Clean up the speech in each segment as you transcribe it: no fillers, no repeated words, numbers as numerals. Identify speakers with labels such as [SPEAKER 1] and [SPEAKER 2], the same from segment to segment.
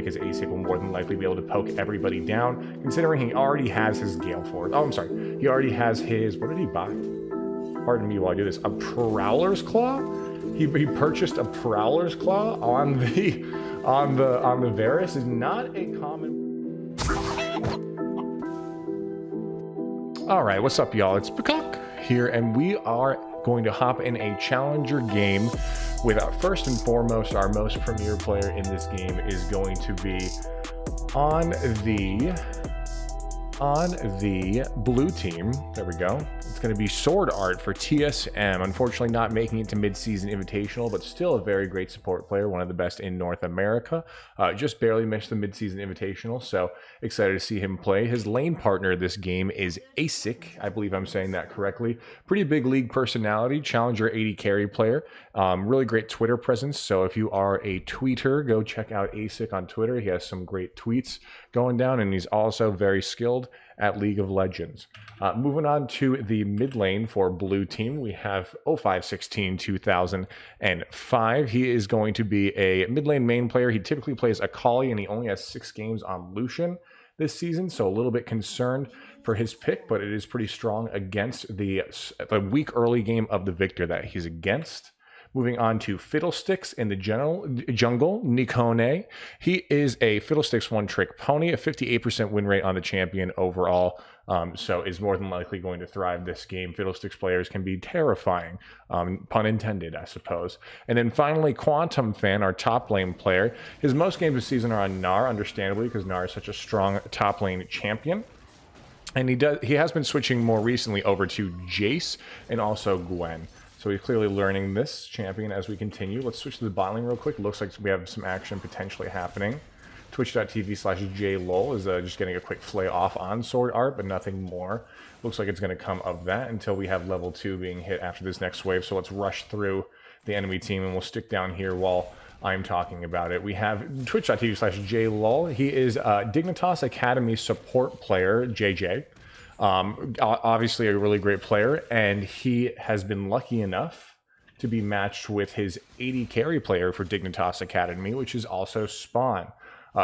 [SPEAKER 1] because Asyc will more than likely be able to poke everybody down, considering he already has his Gale Force. Oh, I'm sorry. He already has his, what did he buy? Pardon me while I do this. A Prowler's Claw? He purchased a Prowler's Claw on the Varus. Is not a common. All right, what's up, y'all? It's BCawk here, and we are going to hop in a challenger game with first and foremost, our most premier player in this game is going to be on the blue team. There we go. It's going to be Swordart for TSM. Unfortunately, not making it to mid-season invitational, but still a very great support player, one of the best in North America. Just barely missed the mid-season invitational, so excited to see him play. His lane partner this game is Asyc. I believe I'm saying that correctly. Pretty big league personality, Challenger AD carry player. Really great Twitter presence, so if you are a tweeter, go check out Asyc on Twitter. He has some great tweets going down, and he's also very skilled at League of Legends. Moving on to the mid lane for blue team, we have 0516 2005. He is going to be a mid lane main player. He typically plays Akali, and he only has 6 games on Lucian this season, so a little bit concerned for his pick, but it is pretty strong against the weak early game of the Viktor that he's against. Moving on to Fiddlesticks in the jungle, Nikkone. He is a Fiddlesticks one-trick pony, a 58% win rate on the champion overall, so is more than likely going to thrive this game. Fiddlesticks players can be terrifying, pun intended, I suppose. And then finally, quantumfan, our top lane player. His most games this season are on Gnar, understandably, because Gnar is such a strong top lane champion. And he has been switching more recently over to Jayce and also Gwen. So he's clearly learning this champion as we continue. Let's switch to the bot lane real quick. Looks like we have some action potentially happening. Twitch.tv/JLol is just getting a quick flay off on Swordart, but nothing more. Looks like it's going to come of that until we have level 2 being hit after this next wave. So let's rush through the enemy team, and we'll stick down here while I'm talking about it. We have Twitch.tv/JLol. He is Dignitas Academy support player, JayJ. Obviously a really great player, and he has been lucky enough to be matched with his AD carry player for Dignitas Academy, which is also Spawn.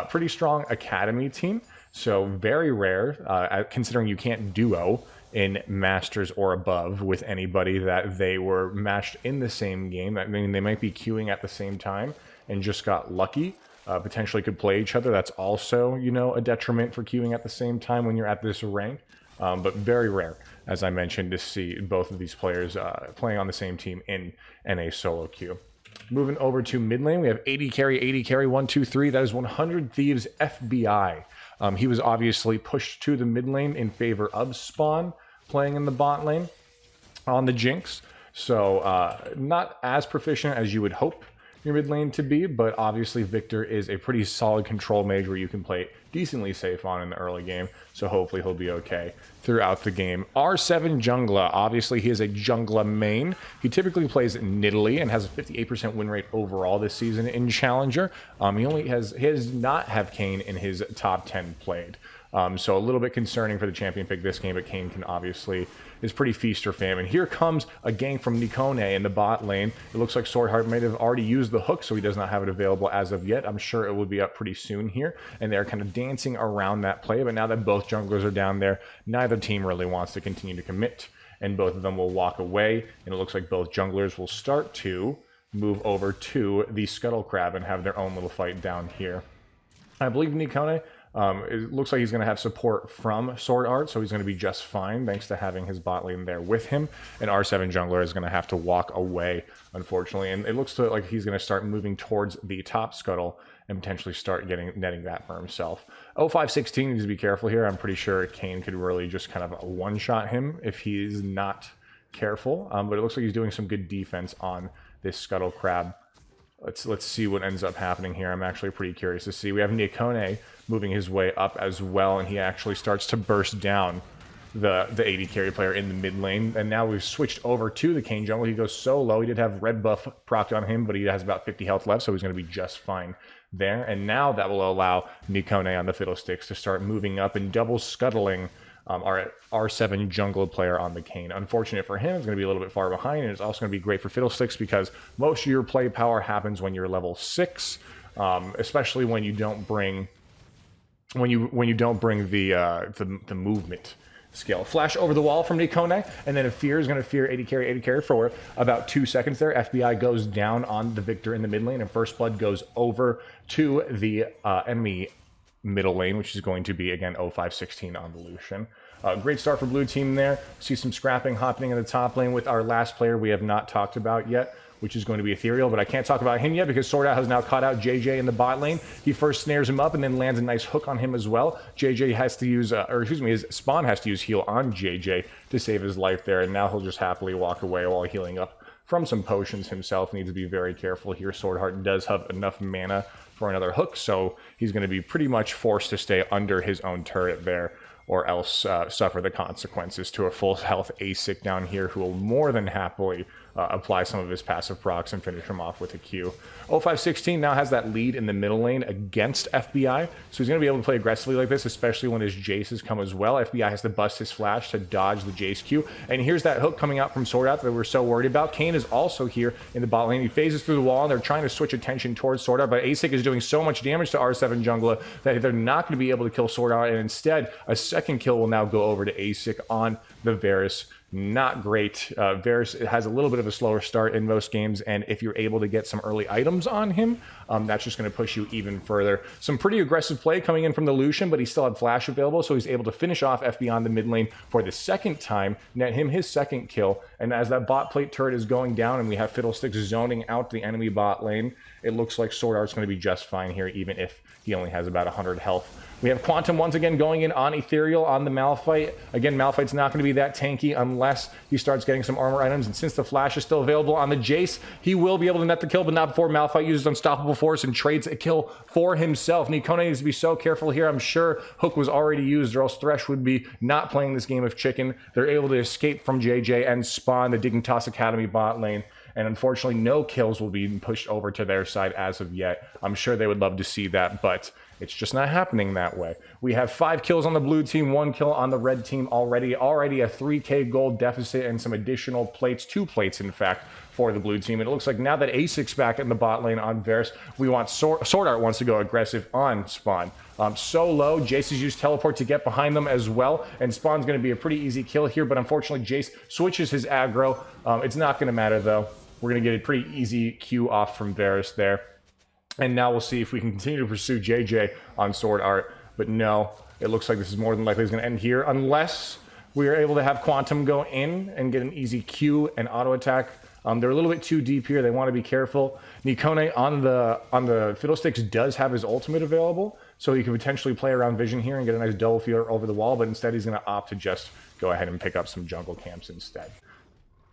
[SPEAKER 1] Pretty strong academy team, so very rare, considering you can't duo in Masters or above with anybody that they were matched in the same game. I mean, they might be queuing at the same time and just got lucky. Potentially could play each other. That's also, you know, a detriment for queuing at the same time when you're at this rank. But very rare, as I mentioned, to see both of these players playing on the same team in a solo queue. Moving over to mid lane, we have AD carry 1, 2, 3. That is 100 Thieves FBI. He was obviously pushed to the mid lane in favor of Spawn playing in the bot lane on the Jinx. So not as proficient as you would hope your mid lane to be, but obviously Viktor is a pretty solid control mage where you can play decently safe on in the early game, so hopefully he'll be okay throughout the game. R7 Jungla, obviously he is a Jungla main. He typically plays Nidalee and has a 58% win rate overall this season in Challenger. He does not have Kayne in his top 10 played. So a little bit concerning for the champion pick this game, but Kayne can obviously is pretty feast or famine. Here comes a gank from Nikkone in the bot lane. It looks like Swordart might have already used the hook, so he does not have it available as of yet. I'm sure it will be up pretty soon here, and they're kind of dancing around that play, but now that both junglers are down there, neither team really wants to continue to commit, and both of them will walk away, and it looks like both junglers will start to move over to the Scuttle Crab and have their own little fight down here. I believe Nikkone, it looks like he's going to have support from Swordart, so he's going to be just fine thanks to having his bot lane there with him. And R7 jungler is going to have to walk away, unfortunately. And it looks like he's going to start moving towards the top scuttle and potentially start netting that for himself. 0516 needs to be careful here. I'm pretty sure Kayne could really just kind of one-shot him if he's not careful. But it looks like he's doing some good defense on this Scuttle Crab. Let's see what ends up happening here. I'm actually pretty curious to see. We have Nikkone moving his way up as well, and he actually starts to burst down the AD carry player in the mid lane. And now we've switched over to the Kayne jungle. He goes so low. He did have red buff procced on him, but he has about 50 health left, so he's going to be just fine there. And now that will allow Nikkone on the Fiddlesticks to start moving up and double scuttling our R7 jungle player on the Kayne. Unfortunate for him, it's going to be a little bit far behind, and it's also going to be great for Fiddlesticks because most of your play power happens when you're level 6. especially when you don't bring when you don't bring the movement skill. Flash over the wall from Nikkone, and then a fear is going to fear AD carry for about 2 seconds there. FBI goes down on the Viktor in the mid lane, and First Blood goes over to the enemy middle lane, which is going to be, again, 0516 on the Lucian. Great start for blue team there. See some scrapping happening in the top lane with our last player we have not talked about yet, which is going to be Ethereal, but I can't talk about him yet because Swordart has now caught out JayJ in the bot lane. He first snares him up and then lands a nice hook on him as well. JayJ has to use, his Spawn has to use heal on JayJ to save his life there, and now he'll just happily walk away while healing up from some potions himself. Needs to be very careful here. Swordart does have enough mana for another hook, so he's going to be pretty much forced to stay under his own turret there, or else suffer the consequences to a full health Asyc down here, who will more than happily apply some of his passive procs and finish him off with a Q. 0516 now has that lead in the middle lane against FBI, so he's going to be able to play aggressively like this, especially when his Jayces come as well. FBI has to bust his flash to dodge the Jayce Q, and here's that hook coming out from Swordart that we're so worried about. Kayne is also here in the bot lane. He phases through the wall, and they're trying to switch attention towards Swordart, but Asyc is doing so much damage to R7 Jungla that they're not going to be able to kill Swordart, and instead a second kill will now go over to Asyc on the Varus. Not great. Varus has a little bit of a slower start in most games, and if you're able to get some early items on him, that's just going to push you even further. Some pretty aggressive play coming in from the Lucian, but he still had flash available, so he's able to finish off FBI on the mid lane for the second time, net him his second kill, and as that bot plate turret is going down and we have Fiddlesticks zoning out the enemy bot lane, it looks like Swordart's going to be just fine here, even if he only has about 100 health. We have Quantum once again going in on Ethereal on the Malphite. Again, Malphite's not going to be that tanky unless he starts getting some armor items. And since the flash is still available on the Jayce, he will be able to net the kill, but not before Malphite uses Unstoppable Force and trades a kill for himself. Nikkone needs to be so careful here. I'm sure Hook was already used, or else Thresh would be not playing this game of chicken. They're able to escape from JayJ and spawn the Dignitas Academy bot lane. And unfortunately, no kills will be pushed over to their side as of yet. I'm sure they would love to see that, but it's just not happening that way. We have 5 kills on the blue team, 1 kill on the red team already. Already a 3k gold deficit and some additional plates, 2 plates in fact, for the blue team. And it looks like now that Asyc's back in the bot lane on Varus, we want Swordart wants to go aggressive on Spawn. So low, Jayce has used teleport to get behind them as well, and Spawn's going to be a pretty easy kill here, but unfortunately Jayce switches his aggro. It's not going to matter though. We're going to get a pretty easy Q off from Varus there. And now we'll see if we can continue to pursue JayJ on Swordart. But no, it looks like this is more than likely going to end here, unless we are able to have Quantum go in and get an easy Q and auto attack. They're a little bit too deep here. They want to be careful. Nikkone on the Fiddlesticks does have his ultimate available, so he can potentially play around vision here and get a nice double fear over the wall, but instead he's going to opt to just go ahead and pick up some jungle camps instead.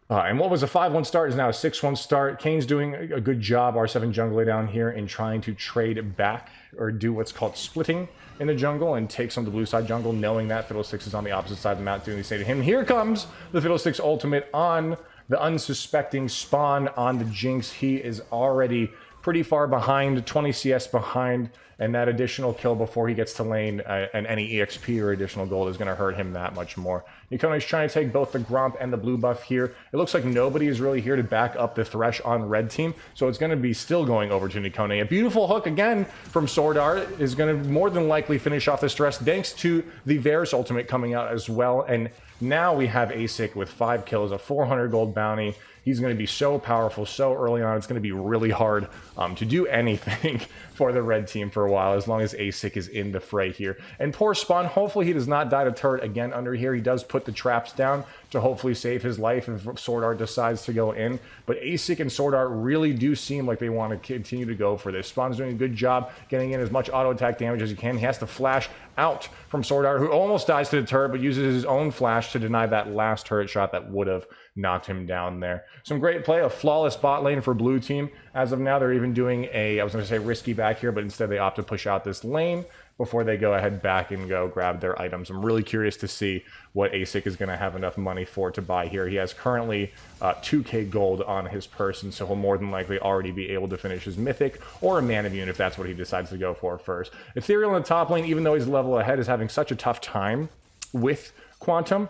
[SPEAKER 1] And what was a 5-1 start is now a 6-1 start. Kayne's doing a good job, R7 jungler down here, in trying to trade back or do what's called splitting in the jungle and take some of the blue side jungle, knowing that Fiddlesticks is on the opposite side of the map, doing the same to him. Here comes the Fiddlesticks ultimate on the unsuspecting Spawn on the Jinx. He is already pretty far behind, 20 CS behind, and that additional kill before he gets to lane and any EXP or additional gold is going to hurt him that much more. Nikkone is trying to take both the Gromp and the blue buff here. It looks like nobody is really here to back up the Thresh on red team, so it's going to be still going over to Nikkone. A beautiful hook again from Swordart is going to more than likely finish off this stress, thanks to the Varus ultimate coming out as well. And now we have Asyc with 5 kills, a 400 gold bounty. He's going to be so powerful so early on. It's going to be really hard to do anything for the red team for a while, as long as Asyc is in the fray here. And poor Spawn, hopefully he does not die to turret again under here. He does put the traps down to hopefully save his life if Swordart decides to go in. But Asyc and Swordart really do seem like they want to continue to go for this. Spawn's doing a good job getting in as much auto attack damage as he can. He has to flash out from Swordart, who almost dies to the turret, but uses his own flash to deny that last turret shot that would have knocked him down there. Some great play, a flawless bot lane for blue team. As of now, they're even doing a, I was going to say risky back here, but instead they opt to push out this lane before they go ahead back and go grab their items. I'm really curious to see what Asyc is going to have enough money for to buy here. He has currently 2k gold on his person, so he'll more than likely already be able to finish his mythic or a mana immune if that's what he decides to go for first. Ethereal in the top lane, even though he's a level ahead, is having such a tough time with Quantum.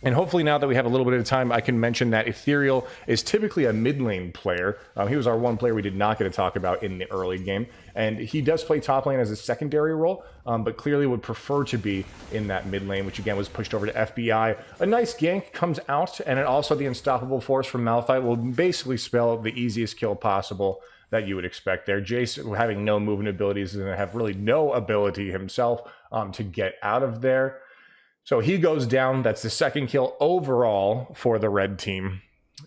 [SPEAKER 1] And hopefully now that we have a little bit of time, I can mention that Ethereal is typically a mid lane player. He was our one player we did not get to talk about in the early game. And he does play top lane as a secondary role, but clearly would prefer to be in that mid lane, which again was pushed over to FBI. A nice gank comes out, and it also the unstoppable force from Malphite will basically spell the easiest kill possible that you would expect there. Jayce, having no movement abilities, is going to have really no ability himself to get out of there. So he goes down. That's the second kill overall for the red team.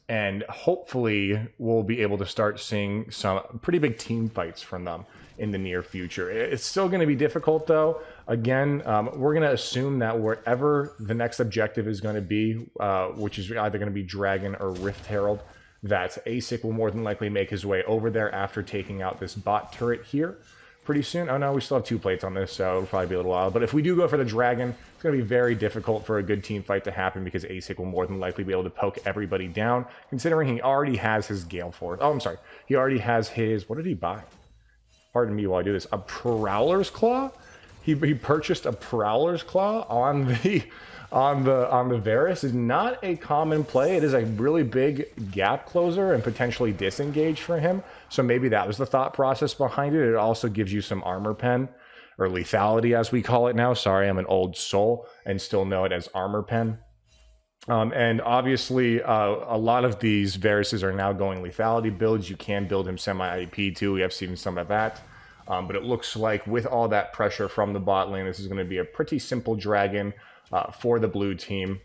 [SPEAKER 1] And hopefully we'll be able to start seeing some pretty big team fights from them in the near future. It's still going to be difficult, though. Again, we're going to assume that wherever the next objective is going to be, which is either going to be Dragon or Rift Herald, that Asyc will more than likely make his way over there after taking out this bot turret here pretty soon. Oh no, we still have 2 plates on this, so it'll probably be a little while. But if we do go for the Dragon, it's going to be very difficult for a good team fight to happen because Asyc will more than likely be able to poke everybody down, considering he already has his Gale Force. Oh, I'm sorry. He already has his... What did he buy? Pardon me while I do this. A Prowler's Claw? He purchased a Prowler's Claw on the Varus. Is not a common play. It is a really big gap closer and potentially disengage for him. So maybe that was the thought process behind it. It also gives you some armor pen, or lethality as we call it now. Sorry, I'm an old soul and still know it as armor pen. And obviously, a lot of these Varuses are now going lethality builds. You can build him semi-IP too. We have seen some of that. But it looks like with all that pressure from the bot lane, this is going to be a pretty simple Dragon for the blue team,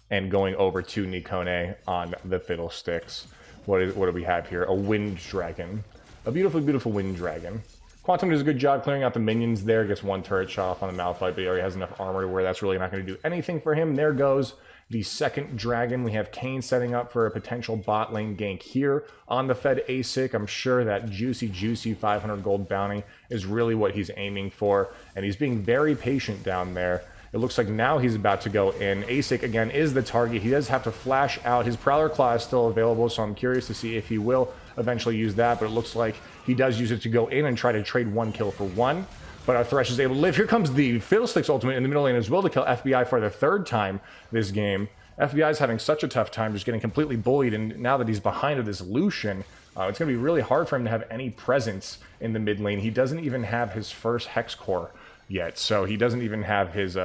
[SPEAKER 1] and going over to Nikkone on the Fiddlesticks. What do we have here? A Wind Dragon. A beautiful, beautiful Wind Dragon. Quantum does a good job clearing out the minions there. Gets 1 turret shot off on the Malphite, but he already has enough armor to where that's really not going to do anything for him. There goes the second Dragon. We have Kayne setting up for a potential bot lane gank here on the Fed Asyc. I'm sure that juicy 500 gold bounty is really what he's aiming for, and he's being very patient down there. It looks like now he's about to go in. Asyc, again, is the target. He does have to flash out. His Prowler Claw is still available, so I'm curious to see if he will eventually use that, but it looks like he does use it to go in and try to trade 1 kill for 1. But our Thresh is able to live. Here comes the Fiddlesticks ultimate in the middle lane as well to kill FBI for the 3rd time this game. FBI is having such a tough time just getting completely bullied, and now that he's behind with this Lucian, it's going to be really hard for him to have any presence in the mid lane. He doesn't even have his first Hex Core yet, so he doesn't even have his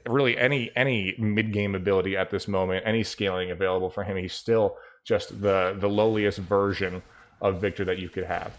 [SPEAKER 1] really any mid-game ability at this moment, any scaling available for him. He's still just the lowliest version of Viktor that you could have.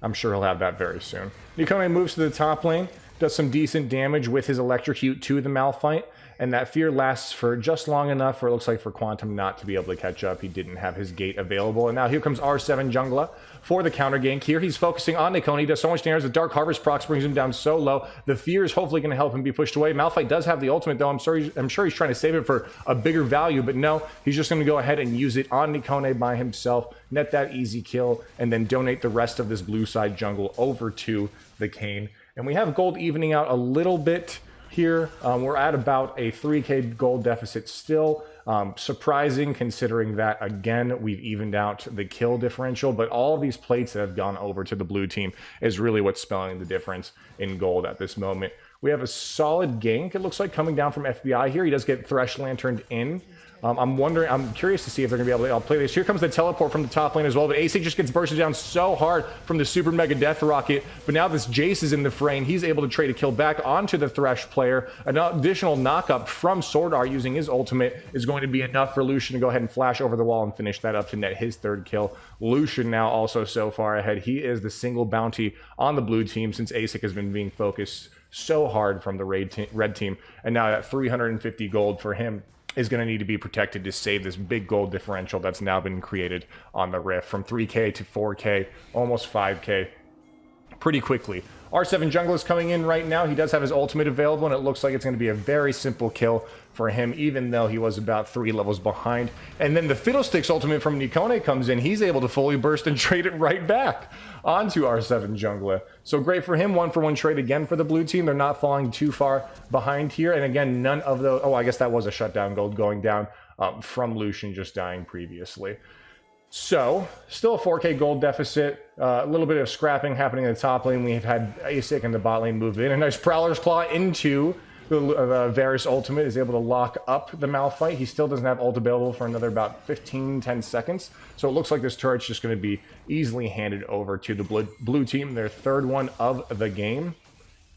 [SPEAKER 1] I'm sure he'll have that very soon. Nikkone moves to the top lane, does some decent damage with his Electrocute to the Malphite, and that fear lasts for just long enough for, it looks like, for Quantum not to be able to catch up. He didn't have his gate available, and now here comes R7 Jungla for the counter gank. Here he's focusing on Nikkone. He does so much damage. The Dark Harvest procs brings him down so low. The fear is hopefully going to help him be pushed away. Malphite does have the ultimate, though. I'm sure he's trying to save it for a bigger value, but no, he's just going to go ahead and use it on Nikkone by himself, net that easy kill, and then donate the rest of this blue side jungle over to the Kayne. And we have gold evening out a little bit here. We're at about a 3k gold deficit still. Surprising considering that, again, we've evened out the kill differential, but all of these plates that have gone over to the blue team is really what's spelling the difference in gold at this moment. We have a solid gank, it looks like, coming down from FBI here. He does get Thresh lanterned in. I'm curious to see if they're going to be able to play this. Here comes the teleport from the top lane as well, but Asyc just gets bursted down so hard from the super mega death rocket. But now this Jayce is in the frame. He's able to trade a kill back onto the Thresh player. An additional knockup from Swordart using his ultimate is going to be enough for Lucian to go ahead and flash over the wall and finish that up to net his 3rd kill. Lucian now also so far ahead. He is the single bounty on the blue team since Asyc has been being focused so hard from the red team. And now that 350 gold for him is going to need to be protected to save this big gold differential that's now been created on the Rift from 3k to 4k, almost 5k, pretty quickly. R7 Jungla is coming in right now. He does have his ultimate available, and it looks like it's going to be a very simple kill for him, even though he was about 3 levels behind. And then the Fiddlesticks ultimate from Nikkone comes in. He's able to fully burst and trade it right back onto R7 Jungla. So great for him. 1-for-1 trade again for the blue team. They're not falling too far behind here. And again, none of those... Oh, I guess that was a shutdown gold going down from Lucian just dying previously. So, still a 4k gold deficit. A little bit of scrapping happening in the top lane. We've had Asyc and the bot lane move in. A nice Prowler's Claw into The Varus ultimate is able to lock up the Malphite. He still doesn't have ult available for another about 10 seconds. So it looks like this turret's just going to be easily handed over to the blue team, their third one of the game,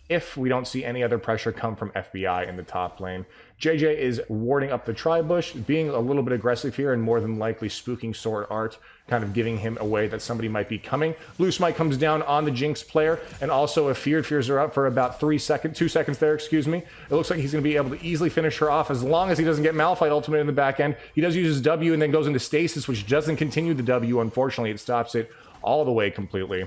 [SPEAKER 1] if we don't see any other pressure come from FBI in the top lane. JayJ is warding up the tri-bush, being a little bit aggressive here, and more than likely spooking Swordart, kind of giving him away that somebody might be coming. Blue Smite comes down on the Jinx player, and also a fears are up for about 2 seconds there, excuse me. It looks like he's going to be able to easily finish her off as long as he doesn't get Malphite ultimate in the back end. He does use his W and then goes into stasis, which doesn't continue the W. Unfortunately, it stops it all the way completely.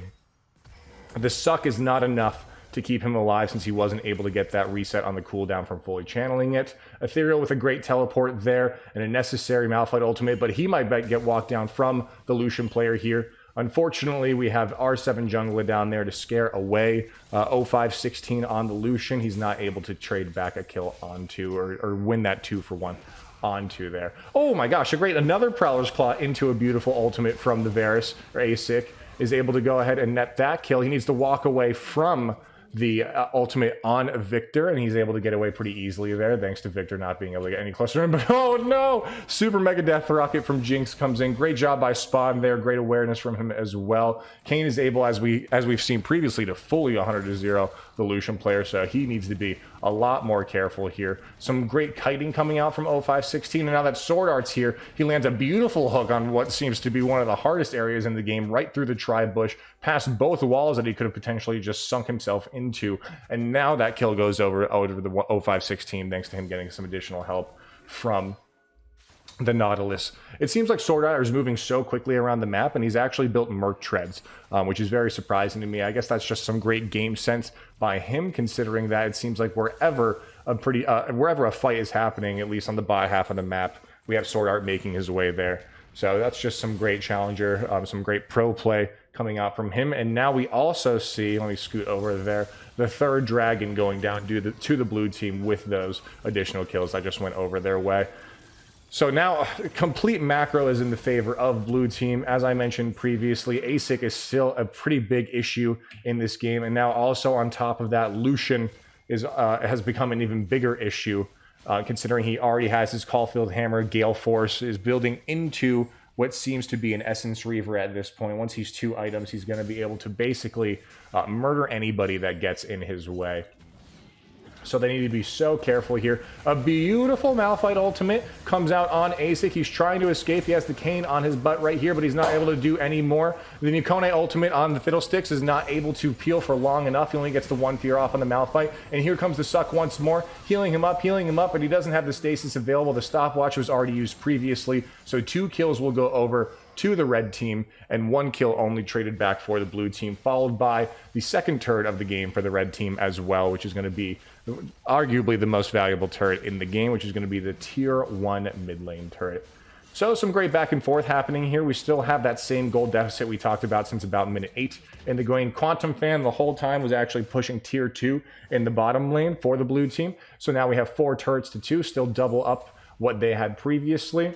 [SPEAKER 1] The suck is not enough to keep him alive since he wasn't able to get that reset on the cooldown from fully channeling it. Ethereal with a great teleport there and a necessary Malphite ultimate, but he might get walked down from the Lucian player here. Unfortunately, we have R7 Jungla down there to scare away 0516 on the Lucian. He's not able to trade back a kill onto or win that 2-for-1 onto there. Oh my gosh, another Prowler's Claw into a beautiful ultimate from the Varus, or Asyc, is able to go ahead and net that kill. He needs to walk away from the ultimate on Viktor, and he's able to get away pretty easily there, thanks to Viktor not being able to get any closer in. But oh no! Super Mega Death Rocket from Jinx comes in. Great job by Spawn there. Great awareness from him as well. Kayne is able, as we've seen previously, to fully 100-0 the Lucian player, so he needs to be a lot more careful here. Some great kiting coming out from 0516, and now that Swordart's here, he lands a beautiful hook on what seems to be one of the hardest areas in the game, right through the tri-bush, past both walls that he could have potentially just sunk himself into, and now that kill goes over the 0516 thanks to him getting some additional help from the Nautilus. It seems like Swordart is moving so quickly around the map, and he's actually built Merc Treads, which is very surprising to me. I guess that's just some great game sense by him, considering that it seems like wherever a fight is happening, at least on the bottom half of the map, we have Swordart making his way there. So that's just some great Challenger, some great pro play coming out from him. And now we also see, let me scoot over there, the third dragon going down to the blue team with those additional kills that just went over their way. So now, complete macro is in the favor of blue team. As I mentioned previously, Asyc is still a pretty big issue in this game, and now also on top of that, Lucian has become an even bigger issue, considering he already has his Caulfield Hammer. Gale Force is building into what seems to be an Essence Reaver at this point. Once he's 2 items, he's going to be able to basically murder anybody that gets in his way. So they need to be so careful here. A beautiful Malphite ultimate comes out on Asyc. He's trying to escape. He has the Kayne on his butt right here, but he's not able to do any more. The Nikkone ultimate on the Fiddlesticks is not able to peel for long enough. He only gets the 1 fear off on the Malphite. And here comes the suck once more, healing him up, but he doesn't have the stasis available. The stopwatch was already used previously, so 2 kills will go over to the red team, and 1 kill only traded back for the blue team, followed by the second turret of the game for the red team as well, which is going to be arguably the most valuable turret in the game, which is going to be the tier 1 mid lane turret. So some great back and forth happening here. We still have that same gold deficit we talked about since about minute 8 in the game. quantumfan the whole time was actually pushing tier 2 in the bottom lane for the blue team. So now we have 4 turrets to 2, still double up what they had previously.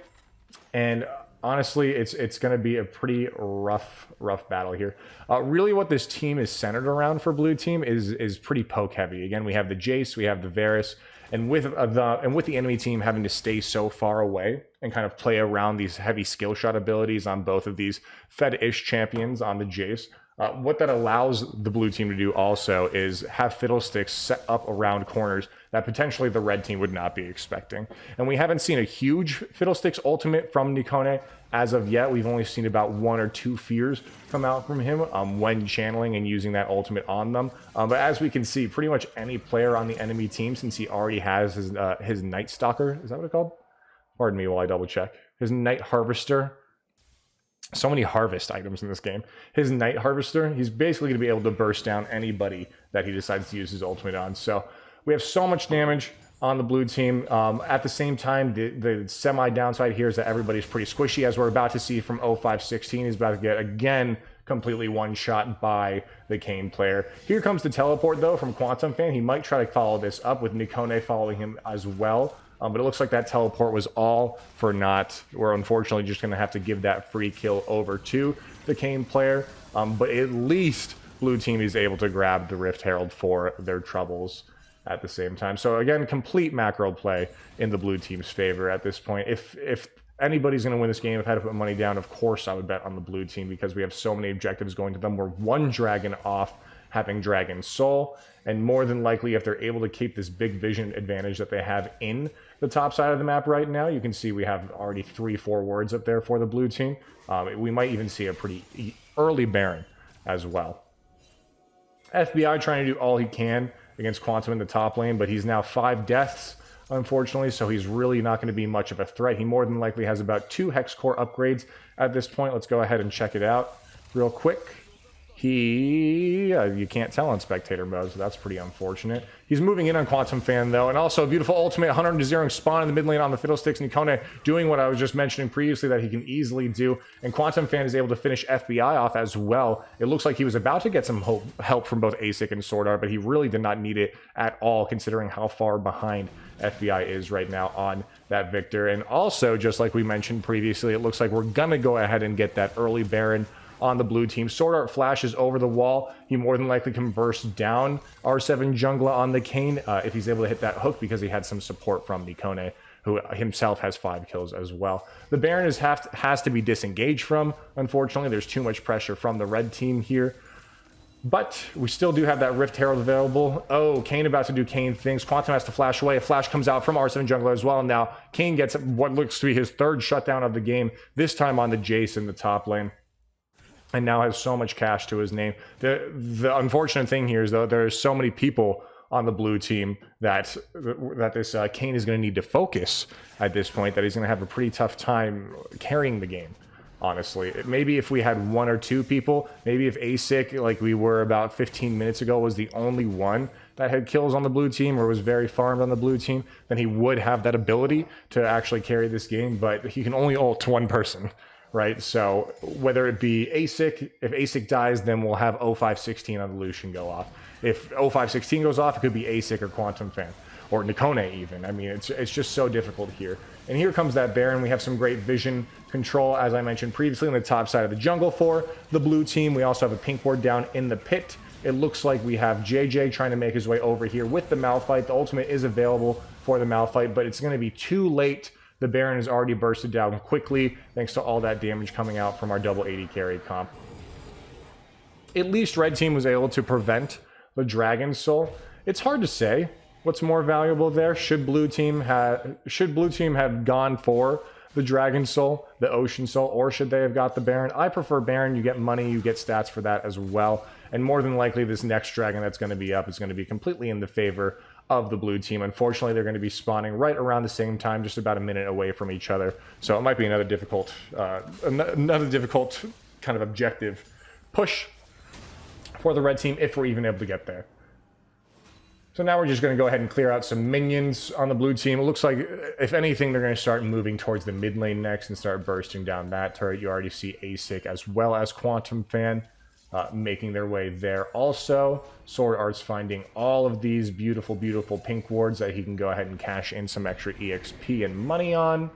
[SPEAKER 1] And honestly, it's going to be a pretty rough battle here. Really what this team is centered around for blue team is pretty poke heavy. Again, we have the Jayce, we have the Varus, and with the enemy team having to stay so far away and kind of play around these heavy skill shot abilities on both of these Fed-ish champions on the Jayce. What that allows the blue team to do also is have Fiddlesticks set up around corners that potentially the red team would not be expecting. And we haven't seen a huge Fiddlesticks ultimate from Nikkone as of yet. We've only seen about 1 or 2 fears come out from him when channeling and using that ultimate on them. But as we can see, pretty much any player on the enemy team, since he already has his Night Stalker, is that what it's called? Pardon me while I double check. His Night Harvester. So many harvest items in this game. His Night Harvester, he's basically going to be able to burst down anybody that he decides to use his ultimate on. So we have so much damage on the blue team. At the same time, the semi-downside here is that everybody's pretty squishy, as we're about to see from 0516. He's about to get, again, completely one-shot by the Kayne player. Here comes the teleport, though, from quantumfan. He might try to follow this up with Nikkone following him as well. But it looks like that teleport was all for naught. We're unfortunately just going to have to give that free kill over to the Kayne player. But at least blue team is able to grab the Rift Herald for their troubles at the same time. So again, complete macro play in the blue team's favor at this point. If anybody's going to win this game, if I had to put money down, of course I would bet on the blue team because we have so many objectives going to them. We're one dragon off having Dragon Soul, and more than likely, if they're able to keep this big vision advantage that they have in the top side of the map right now, you can see we have already 3-4 wards up there for the blue team. We might even see a pretty early Baron as well. FBI trying to do all he can against Quantum in the top lane, but he's now 5 deaths, unfortunately, so he's really not going to be much of a threat. He more than likely has about 2 Hex Core upgrades at this point. Let's go ahead and check it out real quick. You can't tell on spectator mode, so that's pretty unfortunate. He's moving in on Quantum Fan, though, and also a beautiful ultimate 100-0 spawn in the mid lane on the Fiddlesticks. Nikkone doing what I was just mentioning previously that he can easily do, and Quantum Fan is able to finish FBI off as well. It looks like he was about to get some help from both Asyc and Swordart, but he really did not need it at all, considering how far behind FBI is right now on that Viktor. And also, just like we mentioned previously, it looks like we're gonna go ahead and get that early Baron on the blue team. Swordart flashes over the wall. He more than likely can burst down R7 Jungla on the Kayne if he's able to hit that hook, because he had some support from Nikkone, who himself has 5 kills as well. The Baron has to be disengaged from, unfortunately. There's too much pressure from the red team here. But we still do have that Rift Herald available. Oh, Kayne about to do Kayne things. Quantum has to flash away. A flash comes out from R7 Jungla as well. Now, Kayne gets what looks to be his 3rd shutdown of the game, this time on the Jayce in the top lane, and now has so much cash to his name. The unfortunate thing here is, though, there's so many people on the blue team that this Kayne is going to need to focus at this point, that he's going to have a pretty tough time carrying the game, honestly. Maybe if we had 1 or 2 people, maybe if Asyc, like we were about 15 minutes ago, was the only one that had kills on the blue team or was very farmed on the blue team, then he would have that ability to actually carry this game, but he can only ult 1 person. Right, so whether it be Asyc, if Asyc dies, then we'll have 0516 on the Lucian go off. If 0516 goes off, it could be Asyc or Quantum Fan, or Nikkone even. I mean, it's just so difficult here. And here comes that Baron. We have some great vision control, as I mentioned previously, on the top side of the jungle for the blue team. We also have a pink ward down in the pit. It looks like we have JayJ trying to make his way over here with the Malphite. The ultimate is available for the Malphite, but it's going to be too late. The Baron is already bursted down quickly, thanks to all that damage coming out from our double 80 carry comp. At least red team was able to prevent the Dragon Soul. It's hard to say what's more valuable there. Should blue team have gone for the Dragon Soul, the Ocean Soul, or should they have got the Baron? I prefer Baron. You get money, you get stats for that as well. And more than likely, this next dragon that's going to be up is going to be completely in the favor of the blue team. Unfortunately, they're going to be spawning right around the same time, just about a minute away from each other. So it might be another difficult kind of objective push for the red team if we're even able to get there. So now we're just going to go ahead and clear out some minions on the blue team. It looks like, if anything, they're going to start moving towards the mid lane next and start bursting down that turret. You already see Asyc as well as Quantum Fan making their way there. Also, Swordart's finding all of these beautiful, beautiful pink wards that he can go ahead and cash in some extra EXP and money on.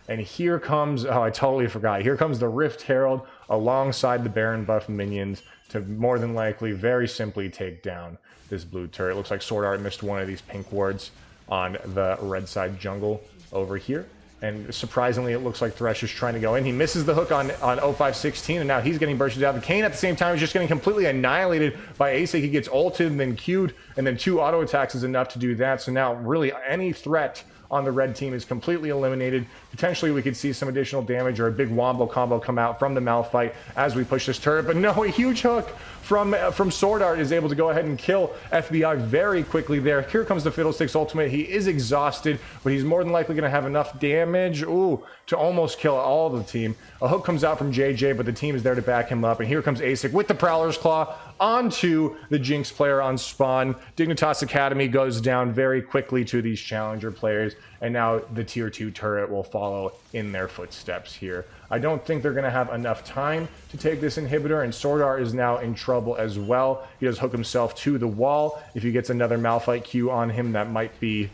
[SPEAKER 1] And here comes, oh, I totally forgot. Here comes the Rift Herald alongside the Baron buff minions to more than likely, very simply take down this blue turret. Looks like Swordart missed one of these pink wards on the red side jungle over here. And surprisingly, it looks like Thresh is trying to go in. He misses the hook on 0516, and now he's getting bursted out. The Kayne at the same time is just getting completely annihilated by Asyc. He gets ulted and then Q'd, and then 2 auto attacks is enough to do that. So now really any threat on the red team is completely eliminated. Potentially we could see some additional damage or a big wombo combo come out from the Malphite as we push this turret. But no, a huge hook from Swordart is able to go ahead and kill FBI very quickly there. Here comes the Fiddlesticks ultimate. He is exhausted, but he's more than likely going to have enough damage to almost kill all the team. A hook comes out from JayJ, but the team is there to back him up. And here comes Asyc with the Prowler's Claw onto the Jinx player on spawn. Dignitas Academy goes down very quickly to these Challenger players, and now the tier 2 turret will follow in their footsteps here. I don't think they're going to have enough time to take this inhibitor, and Swordart is now in trouble as well. He does hook himself to the wall. If he gets another Malphite Q on him, that might be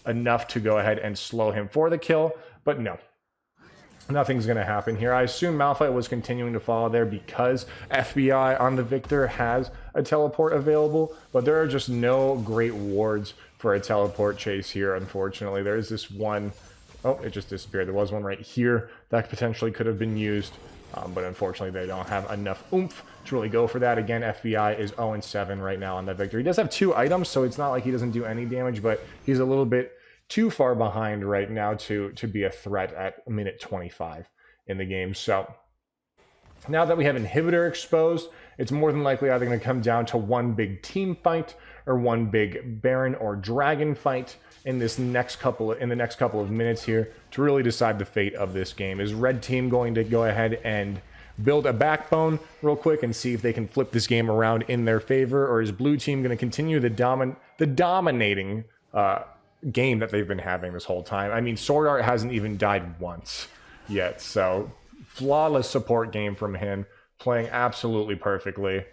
[SPEAKER 1] enough to go ahead and slow him for the kill, but no. nothing's going to happen here. I assume Malphite was continuing to follow there because FBI on the Viktor has a teleport available, but there are just no great wards for a teleport chase here, unfortunately. There's this one, oh, it just disappeared. There was one right here that potentially could have been used, but unfortunately they don't have enough oomph to really go for that. Again, FBI is 0-7 right now on that Viktor. He does have 2 items, so it's not like he doesn't do any damage, but he's a little bit too far behind right now to be a threat at minute 25 in the game. So now that we have Inhibitor exposed, it's more than likely either going to come down to one big team fight or one big Baron or Dragon fight in the next couple of minutes here to really decide the fate of this game. Is Red Team going to go ahead and build a backbone real quick and see if they can flip this game around in their favor, or is Blue Team going to continue the dominating game that they've been having this whole time? I mean, Swordart hasn't even died once yet, so flawless support game from him, playing absolutely perfectly.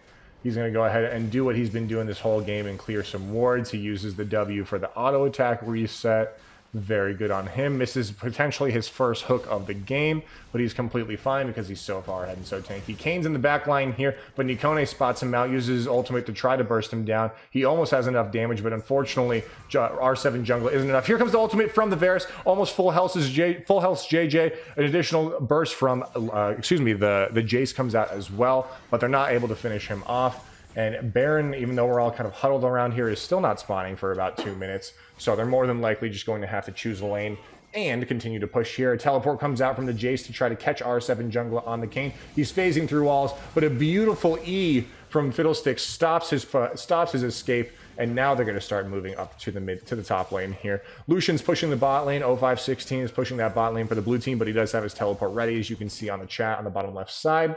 [SPEAKER 1] He's going to go ahead and do what he's been doing this whole game and clear some wards. He uses the W for the auto attack reset. Very good on him. Misses potentially his first hook of the game, but he's completely fine because he's so far ahead and so tanky. Kayne's in the back line here, but Nikkone spots him out, uses his ultimate to try to burst him down. He almost has enough damage, but unfortunately, R7 Jungla isn't enough. Here comes the ultimate from the Varus, almost full health JayJ. An additional burst from, the Jayce comes out as well, but they're not able to finish him off. And Baron, even though we're all kind of huddled around here, is still not spawning for about 2 minutes. So they're more than likely just going to have to choose a lane and continue to push here. A teleport comes out from the Jayce to try to catch R7 Jungla on the Kayne. He's phasing through walls, but a beautiful E from Fiddlesticks stops his escape. And now they're going to start moving up to the top lane here. Lucian's pushing the bot lane. 0516 is pushing that bot lane for the blue team, but he does have his teleport ready, as you can see on the chat on the bottom left side.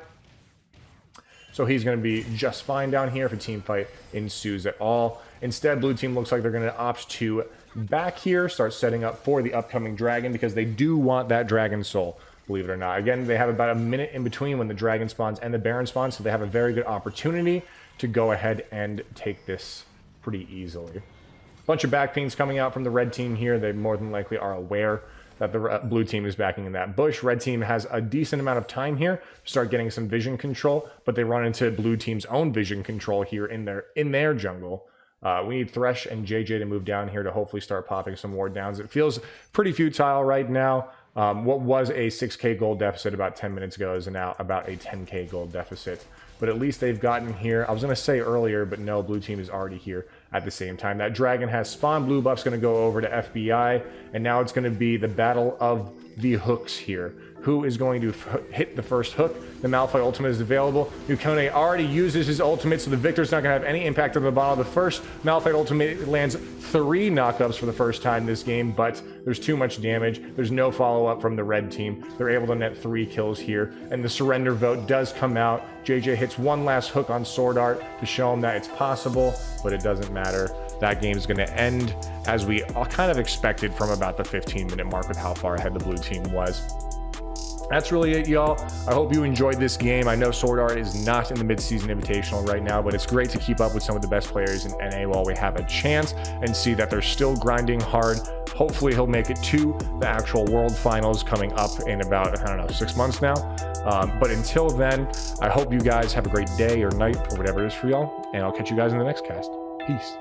[SPEAKER 1] So he's going to be just fine down here if a team fight ensues at all. Instead, blue team looks like they're going to opt to back here, start setting up for the upcoming dragon, because they do want that dragon soul, believe it or not. Again, they have about a minute in between when the dragon spawns and the baron spawns, so they have a very good opportunity to go ahead and take this pretty easily. Bunch of back pings coming out from the red team here. They more than likely are aware that the blue team is backing in that bush. Red team has a decent amount of time here to start getting some vision control, but they run into blue team's own vision control here in their jungle. We need Thresh and JayJ to move down here to hopefully start popping some ward downs. It feels pretty futile right now. What was a 6k gold deficit about 10 minutes ago is now about a 10k gold deficit. But at least they've gotten here. I was going to say earlier, but no, blue team is already here at the same time. That dragon has spawned. Blue buff's going to go over to FBI, and now it's going to be the battle of the hooks here. Who is going to hit the first hook? The Malphite ultimate is available. Nikkone already uses his ultimate, so the Viktor's not going to have any impact on the bottom. The first Malphite ultimate lands 3 knockups for the first time this game, but there's too much damage. There's no follow-up from the red team. They're able to net 3 kills here, and the surrender vote does come out. JayJ hits one last hook on Swordart to show him that it's possible, but it doesn't matter. That game's going to end as we all kind of expected from about the 15-minute mark with how far ahead the blue team was. That's really it, y'all. I hope you enjoyed this game. I know Swordart is not in the mid-season invitational right now, but it's great to keep up with some of the best players in NA while we have a chance and see that they're still grinding hard. Hopefully he'll make it to the actual World Finals coming up in about, 6 months now. But until then, I hope you guys have a great day or night or whatever it is for y'all, and I'll catch you guys in the next cast. Peace.